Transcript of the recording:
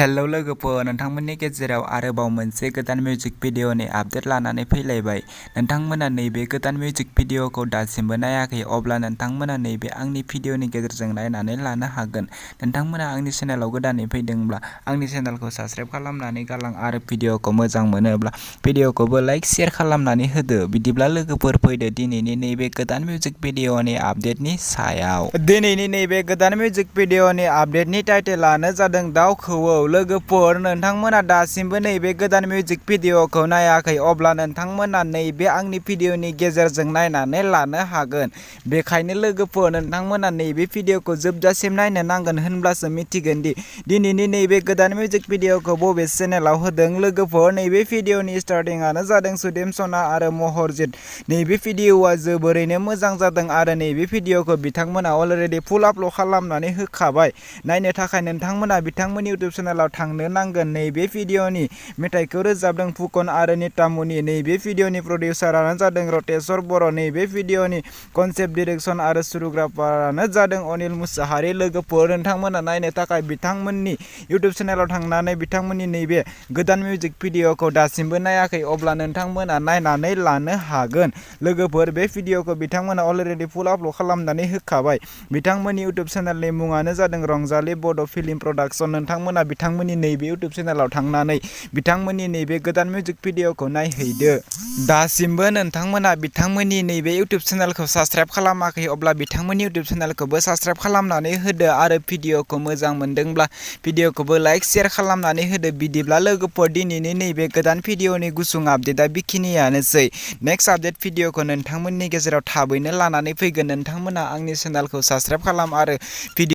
Hello लोगोफोर, नोंथांमोननि गेजेराव आरोबाव मोनसे गोदान मिउजिक भिडिअनि आपडेट लानानै फैलायबाय। नोंथांमोना नैबे गोदान मिउजिक भिडिअखौ दासिमबो नायाखै, अब्ला नोंथांमोना नैबे आंनि भिडिअनि गेजेरजों नायनानै लानो हागोन। नोंथांमोना आंनि चेनेलाव गोदानै फैदोंब्ला आंनि चेनेलखौ साबस्क्राइब खालामनानै गालां आरो भिडिअखौ मोजां मोनोब्ला भिडिअखौबो लाइक शेयार खालामनानै होदो। बिदिब्ला लोगोफोर फैदो दिनैनि नैबे गोदान मिउजिक भिडिअनि आपडेटनि सायाव। दिनैनि नैबे गोदान मिउजिक भिडिअनि आपडेटनि टाइटेलानो जादों दाउ खौवौ। लोगोफोर, नोंथांमोना दासिमबो नैबे गोदान मिउजिक भिडिअखौ नायाखै, अब्ला नोंथांमोना नैबे आंनि भिडिअनि गेजेरजों नायनानै लानो हागोन। बेखायनो लोगोफोर, नोंथांमोना नैबे भिडिअखौ जोबजासिम नायनो नांगोन, होनब्लासो मिथिगोन दि दिनैनि नैबे गोदान मिउजिक भिडिअखौ बबे चेनेलाव होदों। लोगोफोर, नैबे भिडिअनि स्टार्टिंआनो जादों सुदेम सना आरो महरजित। नैबे भिडिअआ जोबोरैनो मोजां जादों आरो नैबे भिडिअखौ बिथांमोना अलरेडि फुल आपल'ड खालामनानै होखाबाय। नायनो थाखाय नोंथांमोना बिथांमोननि इउटुब चेनेलाव थांनो नांगोन। नैबे भिडिअनि मेथाइखौ रोजाबदों फुकन आरो नितामनि। नैबे भिडिअनि प्रडिउसारानो जादों रतेश्वर बर'। नैबे भिडिअनि कनसेप्ट डिरेक्सन आरो सुरुग्राफारानो जादों अनिल मुसाहारि। लोगोफोर, नोंथांमोना नायनो थाखाय बिथांमोननि इउटुब चेनेलाव थांनानै बिथांमोननि नैबे गोदान मिउजिक भिडिअखौ दासिमबो नायाखै, अब्ला नोंथांमोना नायनानै लानो हागोन। लोगोफोर, बे भिडिअखौ बिथांमोना अलरेडि फुल आपल'ड खालामनानै होखाबाय। बिथांमोननि इउटुब चेनेलनि मुङानो जादों रंजालि बड' फिल्म प्रडाक्सन। नोंथांमोना बिथांमोननि नैबे इउटुब चेनेलाव थांनानै बिथांमोननि नैबे गोदान मिउजिक भिडिअखौ नायहैदो। दासिमबो नोंथांमोना बिथांमोननि नैबे इउटुब चेनेलखौ साबस्क्राइब खालामाखै, अब्ला बिथांमोननि इउटुब चेनेलखौबो साबस्क्राइब खालामनानै होदो आरो भिडिअखौ मोजां मोनदोंब्ला भिडिअखौबो लाइक शेयार खालामनानै होदो। बिदिब्ला लोगोफोर, दिनैनि नैबे गोदान भिडिअनि गुसुं आपडेटआ बेखिनियानोसै। नेक्स्ट आपडेट भिडिअखौ नोंथांमोननि गेजेराव थाबैनो लानानै फैगोन। नोंथांमोना आंनि चेनेलखौ साबस्क्राइब खालाम आरो भिडिअ